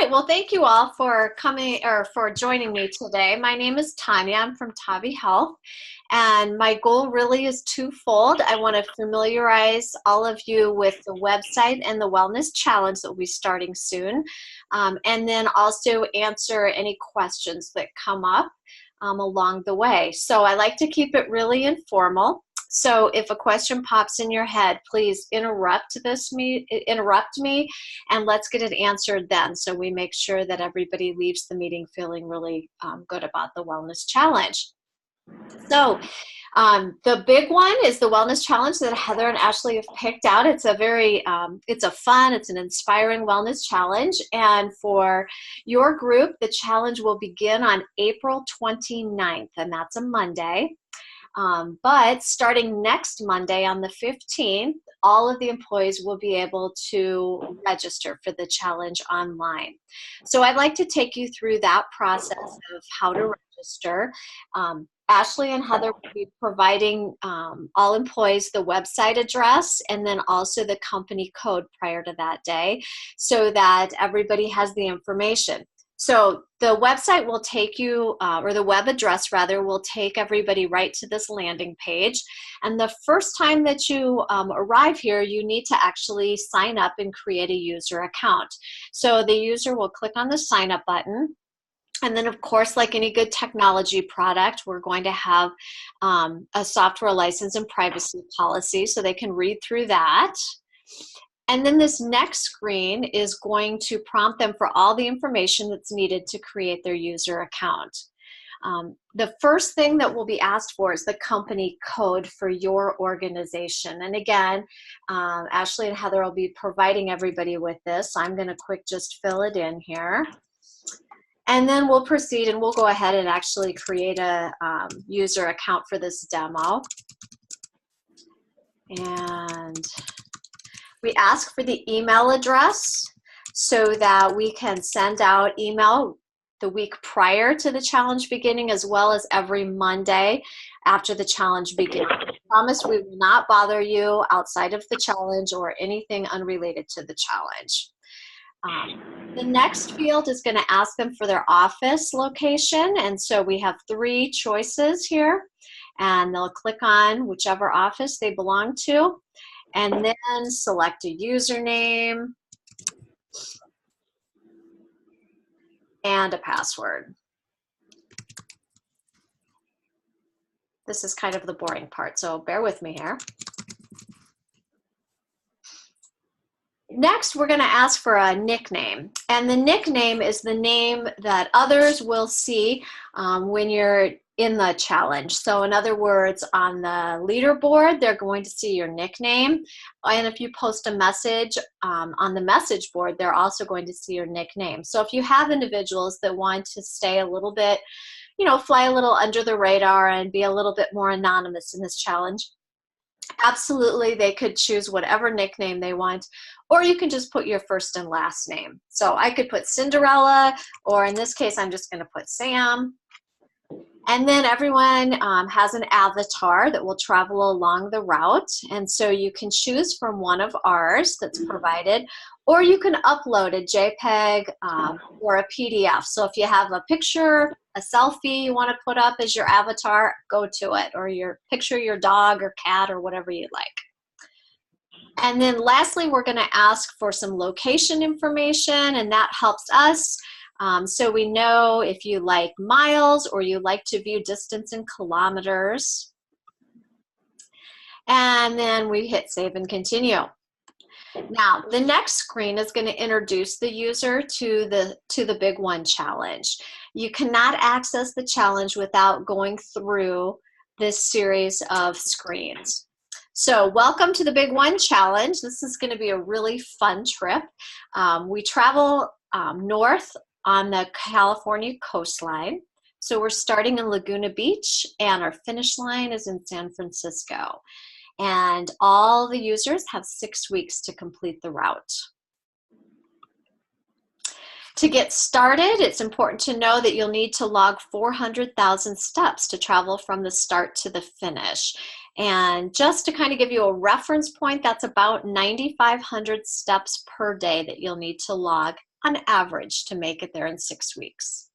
right, well, thank you all for coming or for joining me today. My name is Tanya. I'm from Tavi Health, and my goal really is twofold. I want to familiarize all of you with the website and the Wellness Challenge that will be starting soon, and then also answer any questions that come up along the way. So I like to keep it really informal. So if a question pops in your head, please interrupt me, and let's get it answered then. So we make sure that everybody leaves the meeting feeling really good about the Wellness Challenge. So the big one is the Wellness Challenge that Heather and Ashley have picked out. It's a very, it's an inspiring wellness challenge. And for your group, the challenge will begin on April 29th, and that's a Monday. But starting next Monday on the 15th, all of the employees will be able to register for the challenge online. So I'd like to take you through that process of how to register. Ashley and Heather will be providing all employees the website address and then also the company code prior to that day so that everybody has the information. So the website will take you, or the web address rather, will take everybody right to this landing page. And the first time that you arrive here, you need to actually sign up and create a user account. So the user will click on the sign up button. And then, of course, like any good technology product, we're going to have a software license and privacy policy so they can read through that. And then this next screen is going to prompt them for all the information that's needed to create their user account. The first thing that will be asked for is the company code for your organization. And again, Ashley and Heather will be providing everybody with this. I'm going to quick just fill it in here. And then we'll proceed and we'll go ahead and actually create a user account for this demo. And we ask for the email address so that we can send out email the week prior to the challenge beginning as well as every Monday after the challenge begins. I promise we will not bother you outside of the challenge or anything unrelated to the challenge. The next field is going to ask them for their office location, and so we have 3 choices here, and they'll click on whichever office they belong to. And then select a username and a password. This is kind of the boring part, so bear with me here. Next, we're going to ask for a nickname. And the nickname is the name that others will see when you're in the challenge. So in other words, on the leaderboard, they're going to see your nickname. And if you post a message on the message board, they're also going to see your nickname. So if you have individuals that want to stay a little bit, fly a little under the radar and be a little bit more anonymous in this challenge, absolutely, they could choose whatever nickname they want, or you can just put your first and last name. So I could put Cinderella, or in this case, I'm just going to put Sam. And then everyone has an avatar that will travel along the route. And so you can choose from one of ours that's provided, or you can upload a JPEG or a PDF. So if you have a picture, a selfie you want to put up as your avatar, go to it, or your picture your dog or cat or whatever you'd like. And then lastly, we're going to ask for some location information, and that helps us. So we know if you like miles or you like to view distance in kilometers. And then we hit save and continue. Now, the next screen is going to introduce the user to the Big One Challenge. You cannot access the challenge without going through this series of screens. So welcome to the Big One Challenge. This is going to be a really fun trip. We travel north on the California coastline. So we're starting in Laguna Beach, and our finish line is in San Francisco. And all the users have 6 weeks to complete the route. To get started, it's important to know that you'll need to log 400,000 steps to travel from the start to the finish. And just to kind of give you a reference point, that's about 9,500 steps per day that you'll need to log on average to make it there in 6 weeks.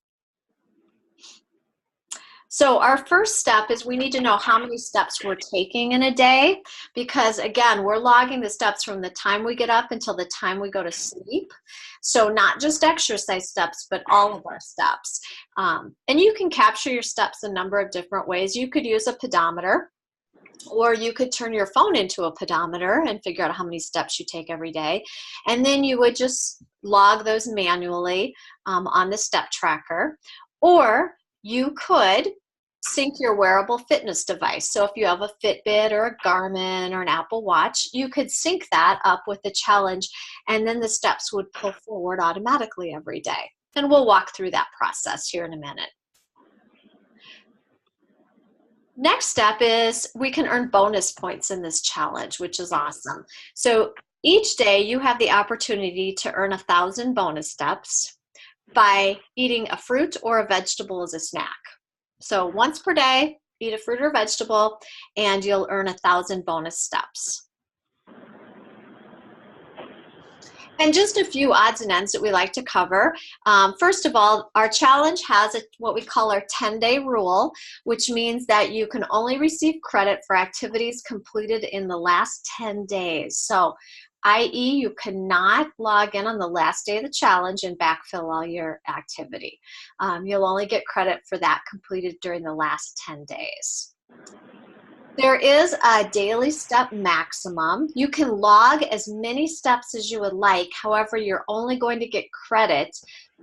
So our first step is we need to know how many steps we're taking in a day, because again, we're logging the steps from the time we get up until the time we go to sleep. So not just exercise steps, but all of our steps. And you can capture your steps a number of different ways. You could use a pedometer, or you could turn your phone into a pedometer and figure out how many steps you take every day. And then you would just log those manually on the step tracker. Or you could sync your wearable fitness device. So if you have a Fitbit or a Garmin or an Apple Watch, you could sync that up with the challenge, and then the steps would pull forward automatically every day. And we'll walk through that process here in a minute. Next step is we can earn bonus points in this challenge, which is awesome. So each day you have the opportunity to earn 1,000 bonus steps by eating a fruit or a vegetable as a snack. So once per day, eat a fruit or vegetable, and you'll earn 1,000 bonus steps. And just a few odds and ends that we like to cover. First of all, our challenge has what we call our 10-day rule, which means that you can only receive credit for activities completed in the last 10 days. So, i.e., you cannot log in on the last day of the challenge and backfill all your activity. You'll only get credit for that completed during the last 10 days. There is a daily step maximum. You can log as many steps as you would like. However, you're only going to get credit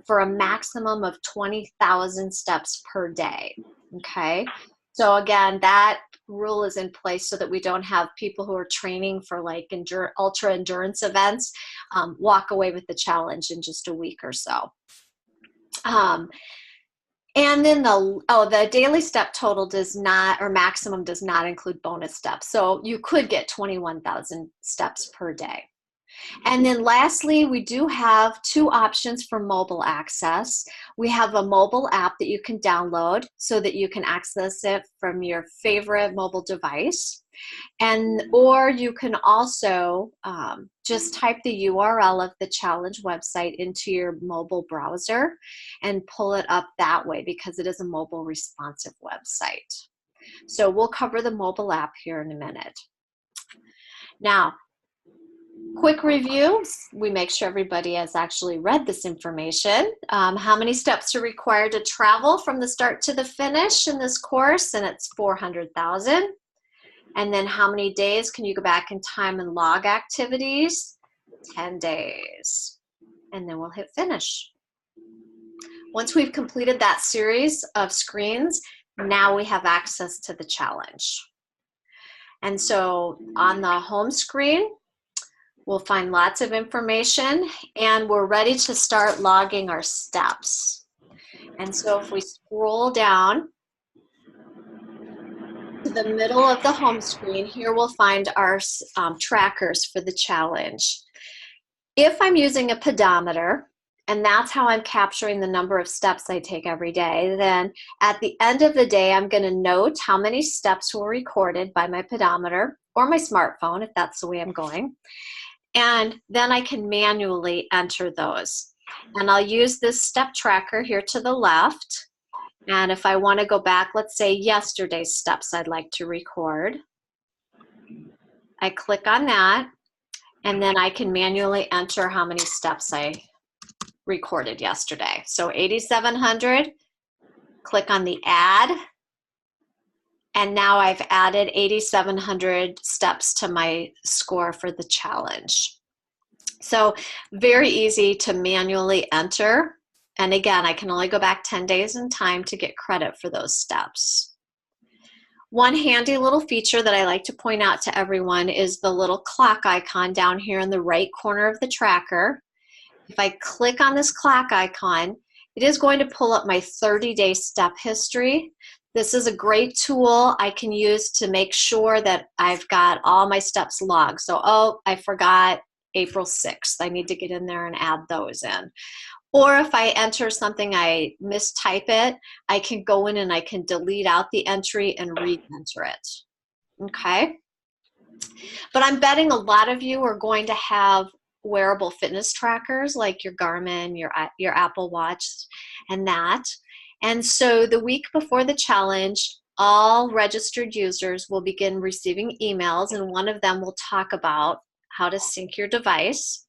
for a maximum of 20,000 steps per day. Okay? So again, that rule is in place so that we don't have people who are training for like ultra endurance events walk away with the challenge in just a week or so. And then the daily step total does not, or maximum does not include bonus steps. So you could get 21,000 steps per day. And then lastly, we do have 2 options for mobile access. We have a mobile app that you can download so that you can access it from your favorite mobile device. Or you can also just type the URL of the challenge website into your mobile browser and pull it up that way, because it is a mobile responsive website. So we'll cover the mobile app here in a minute. Now, quick review. We make sure everybody has actually read this information. How many steps are required to travel from the start to the finish in this course? And it's 400,000. And then how many days can you go back in time and log activities? 10 days. And then we'll hit finish. Once we've completed that series of screens, now we have access to the challenge. And so on the home screen, we'll find lots of information, and we're ready to start logging our steps. And so if we scroll down to the middle of the home screen, here we'll find our trackers for the challenge. If I'm using a pedometer, and that's how I'm capturing the number of steps I take every day, then at the end of the day, I'm going to note how many steps were recorded by my pedometer or my smartphone, if that's the way I'm going. And then I can manually enter those. And I'll use this step tracker here to the left. And if I want to go back, let's say yesterday's steps I'd like to record, I click on that, and then I can manually enter how many steps I recorded yesterday. So 8,700, click on the add, and now I've added 8,700 steps to my score for the challenge. So very easy to manually enter. And again, I can only go back 10 days in time to get credit for those steps. One handy little feature that I like to point out to everyone is the little clock icon down here in the right corner of the tracker. If I click on this clock icon, it is going to pull up my 30-day step history. This is a great tool I can use to make sure that I've got all my steps logged. So, oh, I forgot April 6th. I need to get in there and add those in. Or if I enter something, I mistype it, I can go in and I can delete out the entry and re-enter it. okay? But I'm betting a lot of you are going to have wearable fitness trackers like your Garmin, your Apple Watch, and that. And so the week before the challenge, all registered users will begin receiving emails, and one of them will talk about how to sync your device.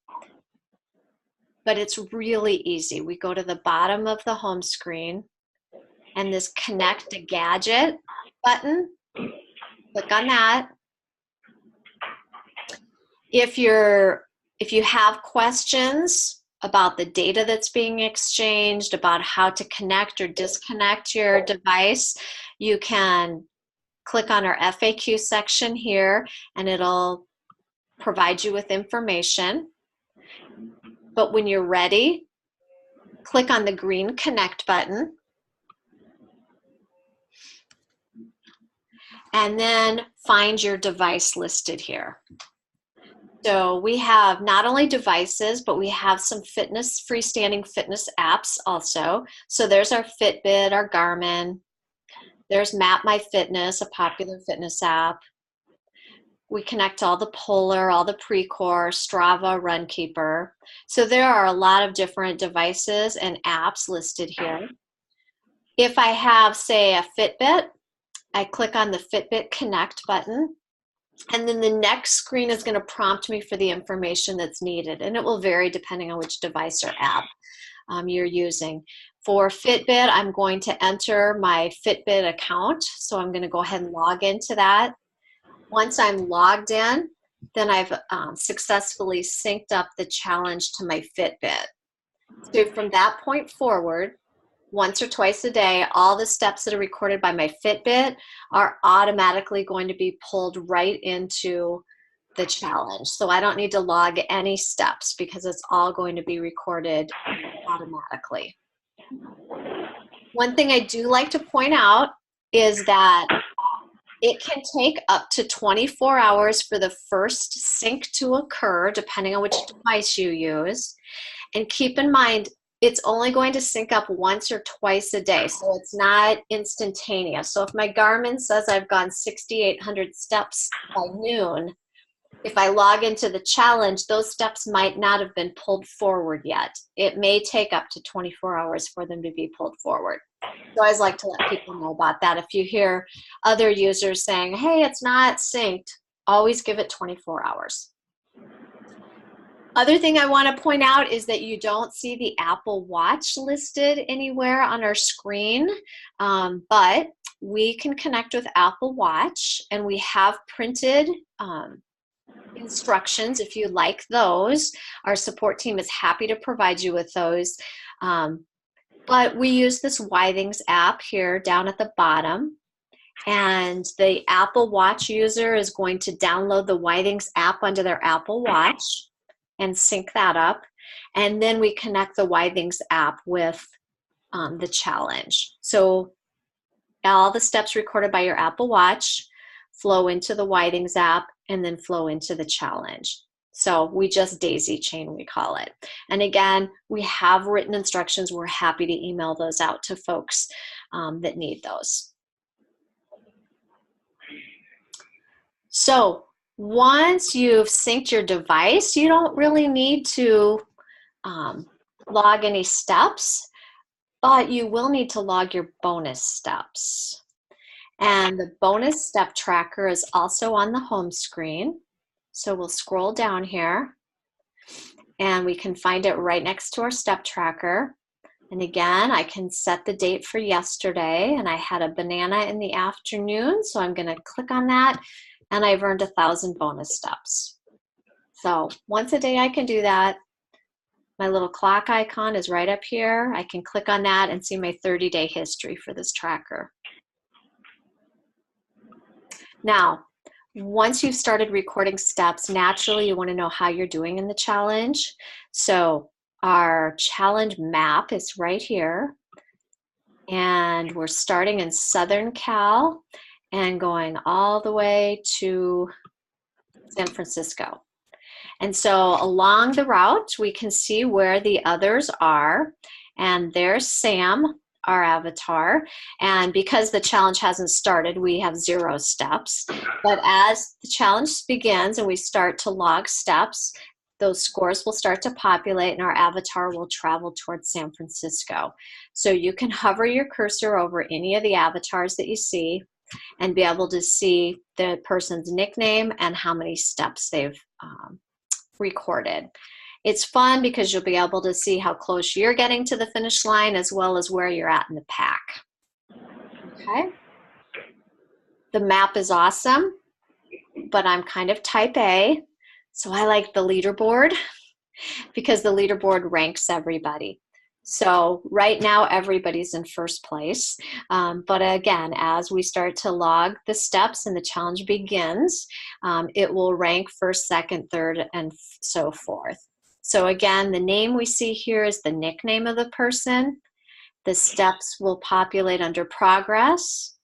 But it's really easy. We go to the bottom of the home screen, and this Connect a Gadget button, click on that. If you have questions about the data that's being exchanged, about how to connect or disconnect your device, you can click on our FAQ section here, and it'll provide you with information. But when you're ready, click on the green Connect button, and then find your device listed here. So we have not only devices, but we have some freestanding fitness apps also. So there's our Fitbit, our Garmin. There's MapMyFitness, a popular fitness app. We connect all the Polar, all the Precor, Strava, Runkeeper. So there are a lot of different devices and apps listed here. If I have, say, a Fitbit, I click on the Fitbit Connect button, and then the next screen is going to prompt me for the information that's needed, and it will vary depending on which device or app you're using. For Fitbit, I'm going to enter my Fitbit account, so I'm going to go ahead and log into that. Once I'm logged in, then I've successfully synced up the challenge to my Fitbit. So from that point forward, once or twice a day, all the steps that are recorded by my Fitbit are automatically going to be pulled right into the challenge. So I don't need to log any steps because it's all going to be recorded automatically. One thing I do like to point out is that it can take up to 24 hours for the first sync to occur, depending on which device you use. And keep in mind, it's only going to sync up once or twice a day, so it's not instantaneous. So if my Garmin says I've gone 6,800 steps by noon, if I log into the challenge, those steps might not have been pulled forward yet. It may take up to 24 hours for them to be pulled forward. So I always like to let people know about that. If you hear other users saying, hey, it's not synced, always give it 24 hours. Other thing I want to point out is that you don't see the Apple Watch listed anywhere on our screen, but we can connect with Apple Watch, and we have printed instructions if you like those. Our support team is happy to provide you with those. But we use this Withings app here down at the bottom. And the Apple Watch user is going to download the Withings app onto their Apple Watch and sync that up. And then we connect the Withings app with the challenge. So all the steps recorded by your Apple Watch flow into the Withings app and then flow into the challenge. So we just daisy chain, we call it. And again, we have written instructions. We're happy to email those out to folks that need those. So once you've synced your device, you don't really need to log any steps, but you will need to log your bonus steps. And the bonus step tracker is also on the home screen. So we'll scroll down here, and we can find it right next to our step tracker. And again, I can set the date for yesterday, and I had a banana in the afternoon, so I'm going to click on that, and I've earned 1,000 bonus steps. So once a day I can do that. My little clock icon is right up here. I can click on that and see my 30-day history for this tracker. Now, once you've started recording steps, naturally you want to know how you're doing in the challenge. So our challenge map is right here. And we're starting in Southern Cal and going all the way to San Francisco. And so along the route, we can see where the others are. And there's Sam our avatar. And because the challenge hasn't started, we have 0 steps. But as the challenge begins and we start to log steps, those scores will start to populate and our avatar will travel towards San Francisco. So you can hover your cursor over any of the avatars that you see and be able to see the person's nickname and how many steps they've recorded. It's fun because you'll be able to see how close you're getting to the finish line as well as where you're at in the pack. Okay. The map is awesome, but I'm kind of type A, so I like the leaderboard because the leaderboard ranks everybody. So right now everybody's in first place, but again, as we start to log the steps and the challenge begins, it will rank first, second, third, and so forth. So again, the name we see here is the nickname of the person. The steps will populate under progress,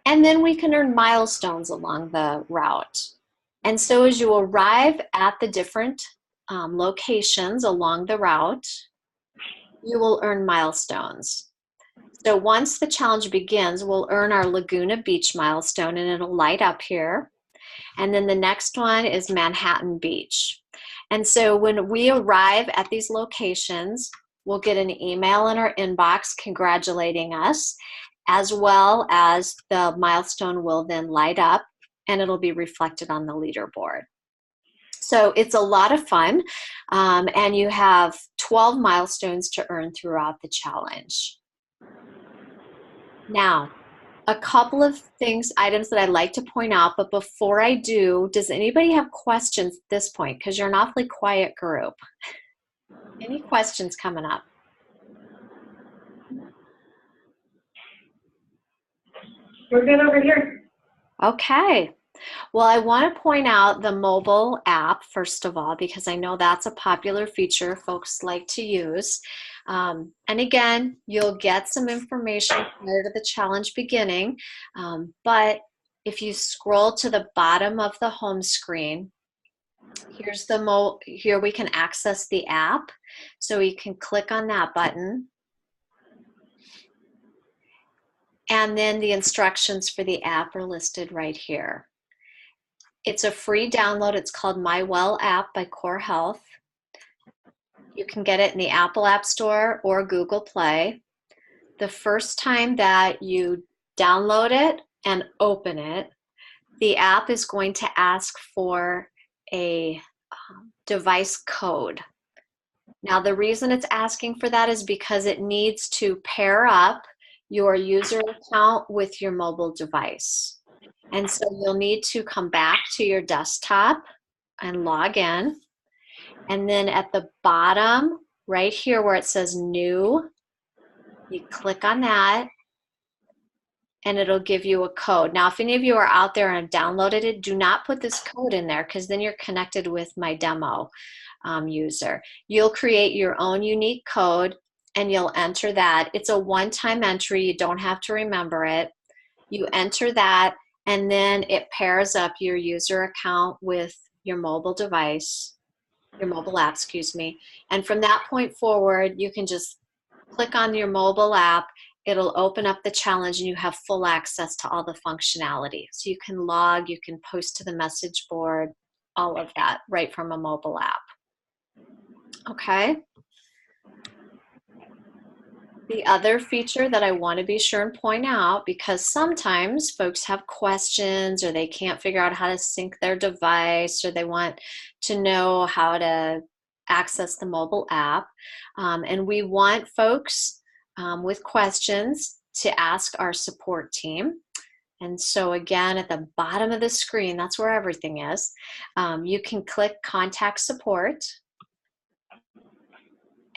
and then we can earn milestones along the route. And so as you arrive at the different locations along the route, you will earn milestones. So once the challenge begins, we'll earn our Laguna Beach milestone, and it'll light up here. And then the next one is Manhattan Beach. And so when we arrive at these locations, we'll get an email in our inbox congratulating us, as well as the milestone will then light up and it'll be reflected on the leaderboard. So it's a lot of fun, and you have 12 milestones to earn throughout the challenge. Now, a couple of items that I'd like to point out, but before I do, does anybody have questions at this point? Because you're an awfully quiet group. Any questions coming up? We're good over here. Okay. Well, I want to point out the mobile app, first of all, because I know that's a popular feature folks like to use. And again, you'll get some information prior to the challenge beginning, but if you scroll to the bottom of the home screen, here we can access the app. So you can click on that button. And then the instructions for the app are listed right here. It's a free download. It's called My Well app by Core Health. You can get it in the Apple App Store or Google Play. The first time that you download it and open it, the app is going to ask for a device code. Now, the reason it's asking for that is because it needs to pair up your user account with your mobile device. And so you'll need to come back to your desktop and log in. And then at the bottom, right here where it says New, you click on that, and it'll give you a code. Now, if any of you are out there and have downloaded it, do not put this code in there because then you're connected with my demo user. You'll create your own unique code and you'll enter that. It's a one-time entry. You don't have to remember it. You enter that, and then it pairs up your user account with your mobile device, your mobile app, excuse me. And from that point forward, you can just click on your mobile app. It'll open up the challenge and you have full access to all the functionality. So you can log, you can post to the message board, all of that right from a mobile app. Okay. The other feature that I want to be sure and point out, because sometimes folks have questions or they can't figure out how to sync their device or they want to know how to access the mobile app. And we want folks with questions to ask our support team. And so again, at the bottom of the screen, that's where everything is. You can click Contact Support.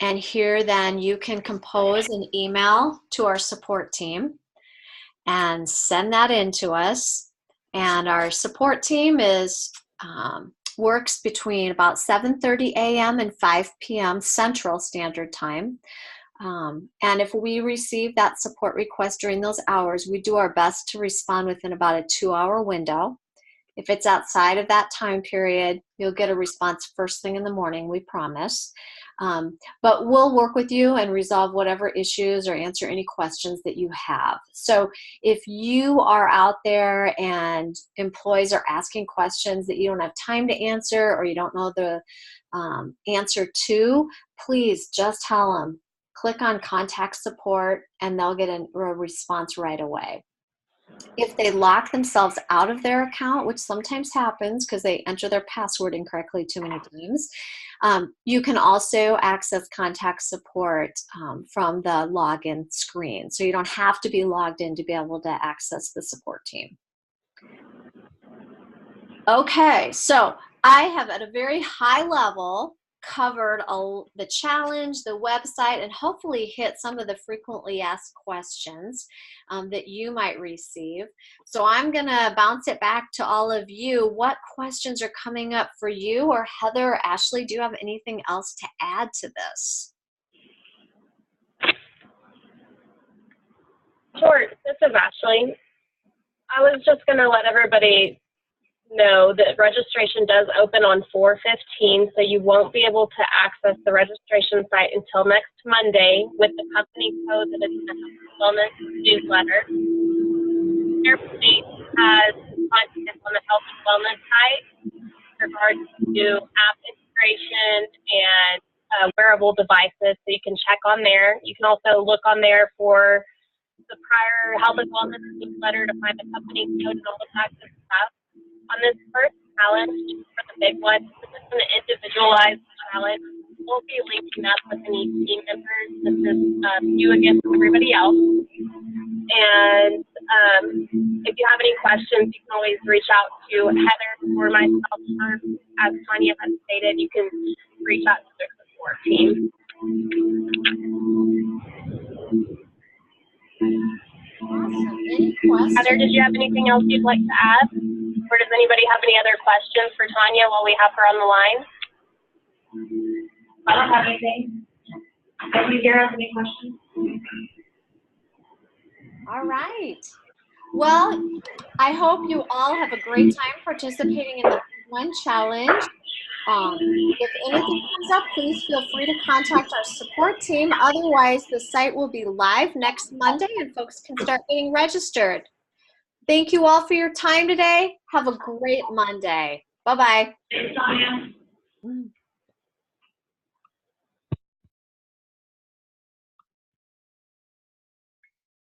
And here then you can compose an email to our support team and send that in to us. And our support team works between about 7:30 a.m. and 5 p.m. Central Standard Time. And if we receive that support request during those hours, we do our best to respond within about a 2-hour window. If it's outside of that time period, you'll get a response first thing in the morning, we promise. But we'll work with you and resolve whatever issues or answer any questions that you have. So if you are out there and employees are asking questions that you don't have time to answer or you don't know the answer to, please just tell them, click on contact support, and they'll get a response right away. If they lock themselves out of their account, which sometimes happens because they enter their password incorrectly too many times, you can also access contact support from the login screen. So you don't have to be logged in to be able to access the support team. Okay, so I have at a very high level covered the challenge, the website, and hopefully hit some of the frequently asked questions that you might receive. So I'm going to bounce it back to all of you. What questions are coming up for you? Or Heather or Ashley, do you have anything else to add to this? Sure, this is Ashley. I was just going to let everybody know that registration does open on 4/15, so you won't be able to access the registration site until next Monday with the company code that is in the Health and Wellness newsletter. Their state has content on the Health and Wellness site in regards to app integration and wearable devices, so you can check on there. You can also look on there for the prior Health and Wellness newsletter to find the company code and all of that good stuff. On this first challenge, for the big one, this is an individualized challenge. We'll be linking up with any team members. This is you against everybody else. And if you have any questions, you can always reach out to Heather or myself. Or, as Tanya has stated, you can reach out to the support team. Awesome. Any questions? Heather, did you have anything else you'd like to add? Or does anybody have any other questions for Tanya while we have her on the line? I don't have anything. Does you have any questions? All right. Well, I hope you all have a great time participating in the One Challenge. If anything comes up, please feel free to contact our support team. Otherwise, the site will be live next Monday and folks can start getting registered. Thank you all for your time today. Have a great Monday. Bye-bye. Thanks, Tanya.